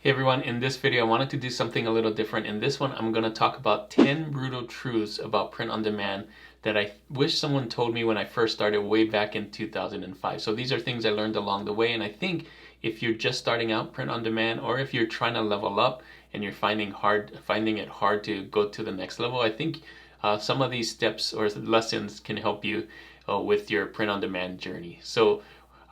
Hey everyone, in this video I wanted to do something a little different. In this one I'm going to talk about 10 brutal truths about print on demand that I wish someone told me when I first started way back in 2005. So these are things I learned along the way, and I think if you're just starting out print on demand, or if you're trying to level up and you're finding it hard to go to the next level, I think some of these steps or lessons can help you with your print on demand journey. So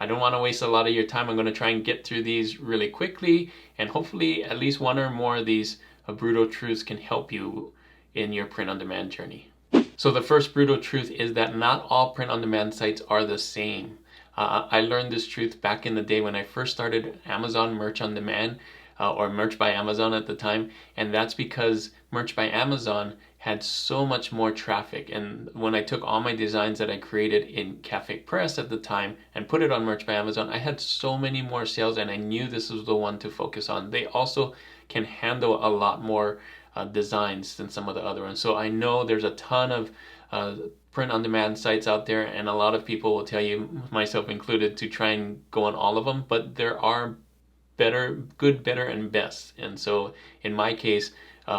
I don't want to waste a lot of your time. I'm going to try and get through these really quickly, and hopefully at least one or more of these brutal truths can help you in your print on demand journey. So the first brutal truth is that not all print on demand sites are the same. I learned this truth back in the day when I first started Amazon Merch on Demand, or Merch by Amazon at the time, and that's because Merch by Amazon had so much more traffic. And when I took all my designs that I created in Cafe Press at the time and put it on Merch by Amazon, I had so many more sales, and I knew this was the one to focus on. They also can handle a lot more designs than some of the other ones. So I know there's a ton of print on demand sites out there, and a lot of people will tell you, myself included, to try and go on all of them, but there are good, better, and best. And so in my case,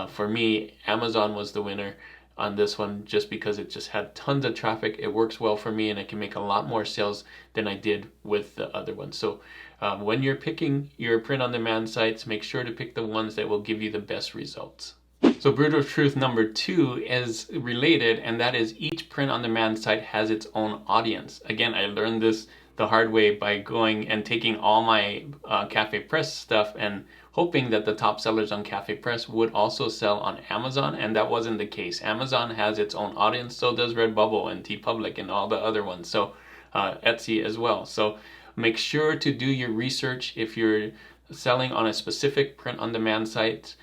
for me, Amazon was the winner on this one, just because it just had tons of traffic. It works well for me, and I can make a lot more sales than I did with the other ones. So when you're picking your print on demand sites, make sure to pick the ones that will give you the best results. So brutal truth number 2 is related, and that is each print on demand site has its own audience. Again, I learned this the hard way by going and taking all my Cafe Press stuff and hoping that the top sellers on Cafe Press would also sell on Amazon, and that wasn't the case. Amazon has its own audience, so does Redbubble and TeePublic and all the other ones, so Etsy as well. So make sure to do your research if you're selling on a specific print on demand site.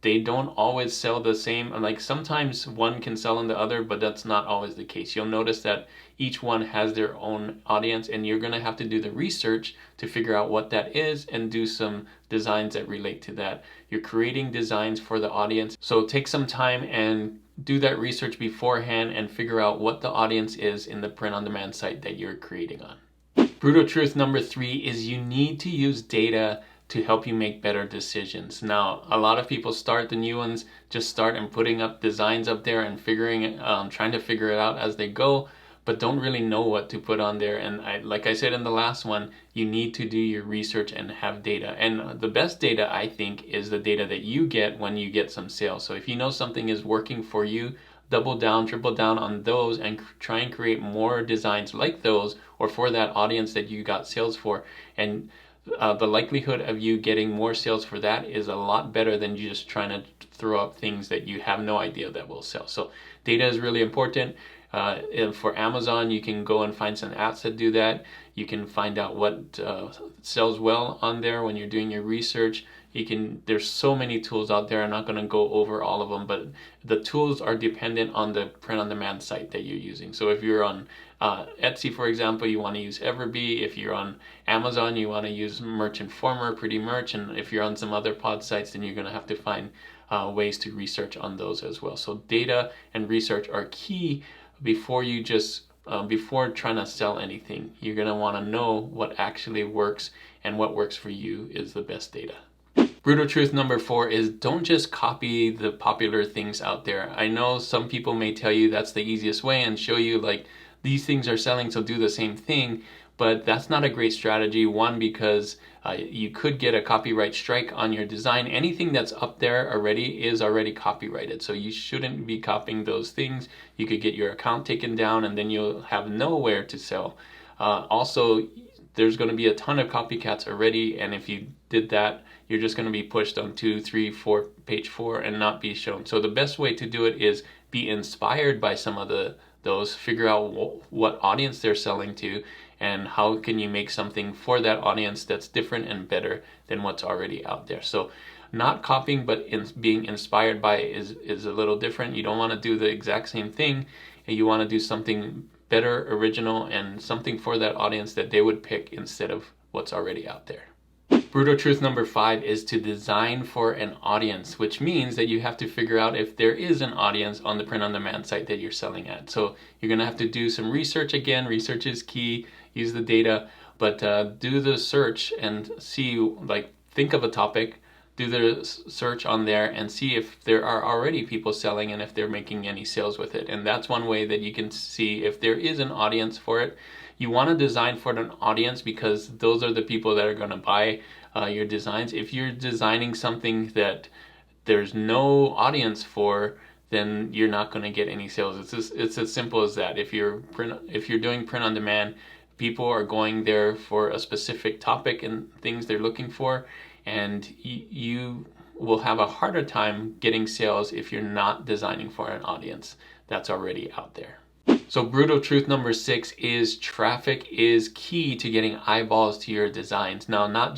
They don't always sell the same. Like, sometimes one can sell on the other, but that's not always the case. You'll notice that each one has their own audience, and you're going to have to do the research to figure out what that is and do some designs that relate to that. You're creating designs for the audience, so take some time and do that research beforehand and figure out what the audience is in the print on demand site that you're creating on. Brutal truth number 3 is you need to use data to help you make better decisions. Now, a lot of people start the new ones, just start and putting up designs up there and trying to figure it out as they go, but don't really know what to put on there. And like I said in the last one, you need to do your research and have data. And the best data, I think, is the data that you get when you get some sales. So if you know something is working for you, double down, triple down on those, and try and create more designs like those, or for that audience that you got sales for. And the likelihood of you getting more sales for that is a lot better than you just trying to throw up things that you have no idea that will sell. So data is really important. For Amazon, you can go and find some apps that do that. You can find out what sells well on there when you're doing your research. There's so many tools out there. I'm not going to go over all of them, but the tools are dependent on the print on demand site that you're using. So if you're on Etsy, for example, you want to use Everbee. If you're on Amazon, you want to use Merch Informer, Pretty Merch. And if you're on some other pod sites, then you're going to have to find ways to research on those as well. So data and research are key before trying to sell anything. You're going to want to know what actually works, and what works for you is the best data. Brutal truth number 4 is don't just copy the popular things out there. I know some people may tell you that's the easiest way and show you, like, these things are selling, so do the same thing, but that's not a great strategy. One, because you could get a copyright strike on your design. Anything that's up there already is already copyrighted, so you shouldn't be copying those things. You could get your account taken down, and then you'll have nowhere to sell. Also, there's going to be a ton of copycats already, and if you did that, you're just going to be pushed on 2, 3, 4, page 4 and not be shown. So the best way to do it is be inspired by some of those, figure out what audience they're selling to, and how can you make something for that audience that's different and better than what's already out there. So not copying, but being inspired by it is a little different. You don't want to do the exact same thing, and you want to do something better, original, and something for that audience that they would pick instead of what's already out there. Brutal truth number 5 is to design for an audience, which means that you have to figure out if there is an audience on the print on demand site that you're selling at. So you're going to have to do some research. Again, research is key. Use the data, but do the search and see, like, think of a topic, do the search on there, and see if there are already people selling and if they're making any sales with it. And that's one way that you can see if there is an audience for it. You want to design for an audience because those are the people that are going to buy your designs. If you're designing something that there's no audience for, then you're not going to get any sales. It's as simple as that. If you're doing print on demand, people are going there for a specific topic and things they're looking for, and you will have a harder time getting sales if you're not designing for an audience that's already out there. So brutal truth number 6 is traffic is key to getting eyeballs to your designs. Now, not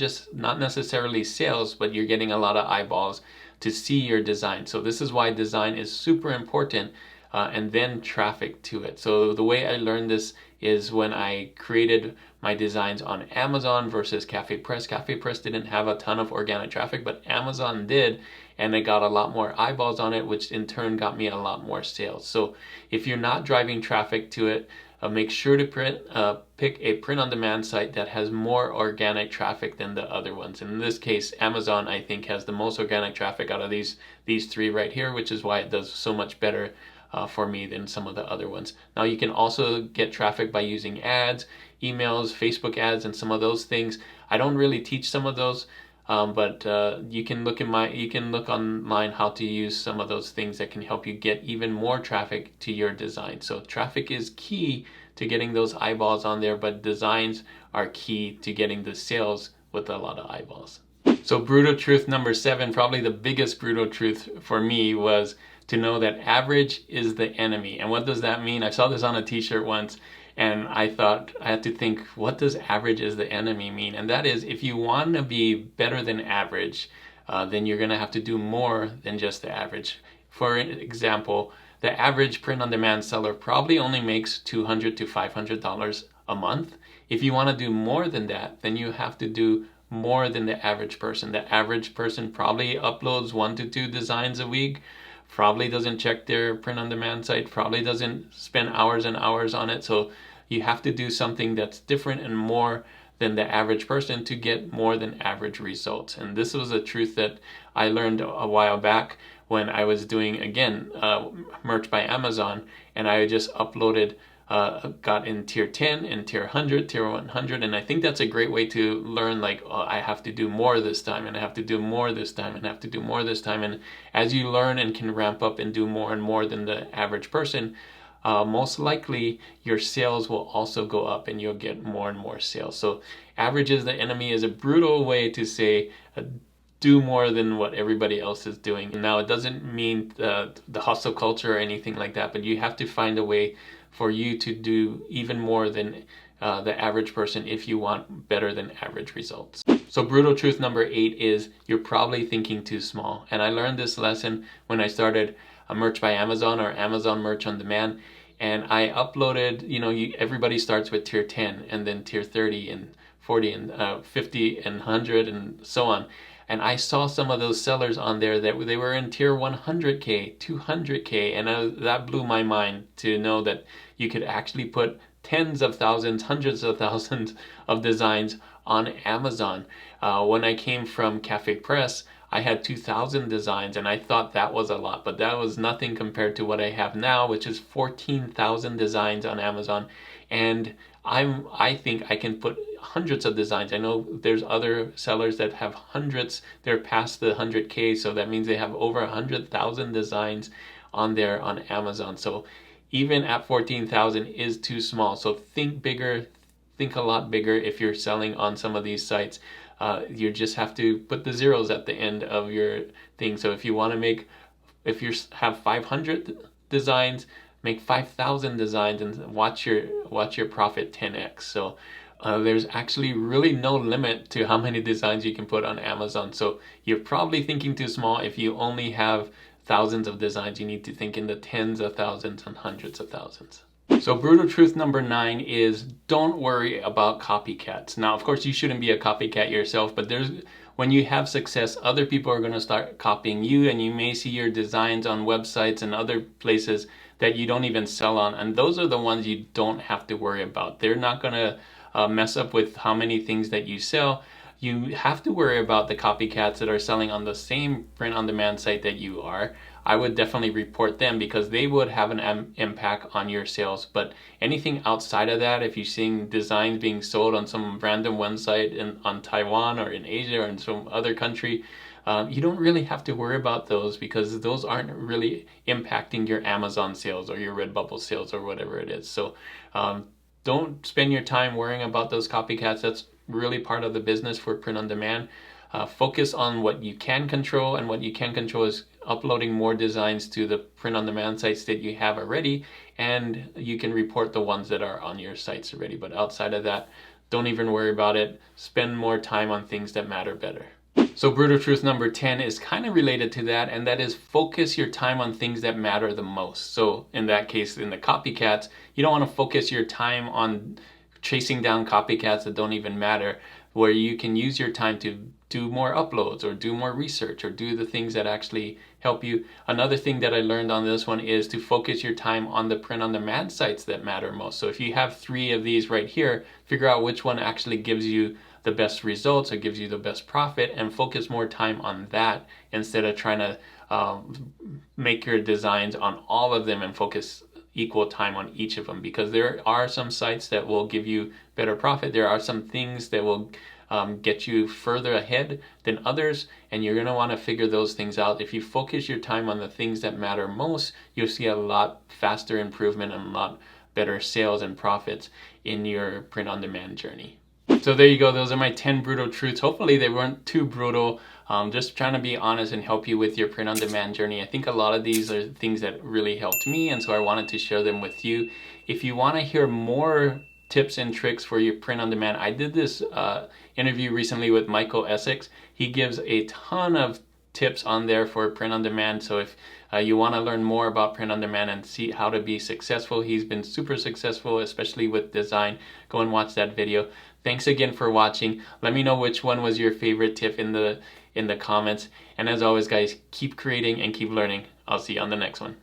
necessarily sales, but you're getting a lot of eyeballs to see your design. So this is why design is super important, and then traffic to it. So the way I learned this is when I created my designs on Amazon versus Cafe Press. Cafe Press didn't have a ton of organic traffic, but Amazon did, and it got a lot more eyeballs on it, which in turn got me a lot more sales. So if you're not driving traffic to it, make sure to pick a print-on-demand site that has more organic traffic than the other ones. In this case, Amazon, I think, has the most organic traffic out of these three right here, which is why it does so much better for me than some of the other ones. Now, you can also get traffic by using ads, emails, Facebook ads, and some of those things. I don't really teach some of those, but you can look online how to use some of those things that can help you get even more traffic to your design. So traffic is key to getting those eyeballs on there, but designs are key to getting the sales with a lot of eyeballs. So brutal truth number 7, probably the biggest brutal truth for me, was to know that average is the enemy. And what does that mean? I saw this on a t-shirt once, and I thought, I had to think, what does average is the enemy mean? And that is, if you want to be better than average, then you're going to have to do more than just the average. For example, the average print-on-demand seller probably only makes $200 to $500 a month. If you want to do more than that, then you have to do more than the average person. The average person probably uploads 1 to 2 designs a week, probably doesn't check their print-on-demand site, probably doesn't spend hours and hours on it. So you have to do something that's different and more than the average person to get more than average results. And this was a truth that I learned a while back when I was doing, again, merch by Amazon, and I just uploaded, got in tier 10 and tier 100, tier 100, and I think that's a great way to learn, like, oh, I have to do more this time, and I have to do more this time, and I have to do more this time. And as you learn and can ramp up and do more and more than the average person, most likely your sales will also go up and you'll get more and more sales. So average is the enemy is a brutal way to say do more than what everybody else is doing. Now, it doesn't mean the hustle culture or anything like that, but you have to find a way for you to do even more than the average person if you want better than average results. So brutal truth number 8 is you're probably thinking too small. And I learned this lesson when I started a merch by Amazon or Amazon merch on demand. And I uploaded, everybody starts with tier 10 and then tier 30 and 40 and 50 and 100 and so on. And I saw some of those sellers on there that they were in tier 100K, 200K, and that blew my mind to know that you could actually put tens of thousands, hundreds of thousands of designs on Amazon. When I came from Cafe Press, I had 2,000 designs, and I thought that was a lot, but that was nothing compared to what I have now, which is 14,000 designs on Amazon. And I think I can put hundreds of designs. I know there's other sellers that have hundreds. They're past the 100K, so that means they have over 100,000 designs on there on Amazon. So even at 14,000 is too small. So think bigger, think a lot bigger if you're selling on some of these sites. You just have to put the zeros at the end of your thing. So if you want to if you have 500 designs, make 5,000 designs and watch your profit 10x. So there's actually really no limit to how many designs you can put on Amazon. So you're probably thinking too small if you only have thousands of designs. You need to think in the tens of thousands and hundreds of thousands. So brutal truth number 9 is don't worry about copycats. Now, of course, you shouldn't be a copycat yourself, but when you have success, other people are going to start copying you, and you may see your designs on websites and other places that you don't even sell on. And those are the ones you don't have to worry about. They're not going to mess up with how many things that you sell. You have to worry about the copycats that are selling on the same print-on-demand site that you are. I would definitely report them because they would have an impact on your sales. But anything outside of that, if you're seeing designs being sold on some random website on Taiwan or in Asia or in some other country, you don't really have to worry about those because those aren't really impacting your Amazon sales or your Redbubble sales or whatever it is. So don't spend your time worrying about those copycats. That's really part of the business for print on demand. Focus on what you can control, and what you can control is uploading more designs to the print on demand sites that you have already, and you can report the ones that are on your sites already. But outside of that, don't even worry about it. Spend more time on things that matter better. So brutal truth number 10 is kind of related to that, and that is focus your time on things that matter the most. So in that case, in the copycats, you don't want to focus your time on chasing down copycats that don't even matter, where you can use your time to do more uploads or do more research or do the things that actually help you. Another thing that I learned on this one is to focus your time on the print on demand sites that matter most. So if you have 3 of these right here, figure out which one actually gives you the best results or gives you the best profit, and focus more time on that instead of trying to make your designs on all of them and focus equal time on each of them, because there are some sites that will give you better profit. There are some things that will get you further ahead than others, and you're going to want to figure those things out. If you focus your time on the things that matter most, you'll see a lot faster improvement and a lot better sales and profits in your print on demand journey. So there you go. Those are my 10 brutal truths. Hopefully they weren't too brutal. Just trying to be honest and help you with your print on demand journey. I think a lot of these are things that really helped me, and so I wanted to share them with you. If you want to hear more tips and tricks for your print on demand, I did this interview recently with Michael Essex. He gives a ton of tips on there for print on demand. So if you want to learn more about print on demand and see how to be successful, he's been super successful, especially with design. Go and watch that video. Thanks again for watching. Let me know which one was your favorite tip in the comments. And as always, guys, keep creating and keep learning. I'll see you on the next one.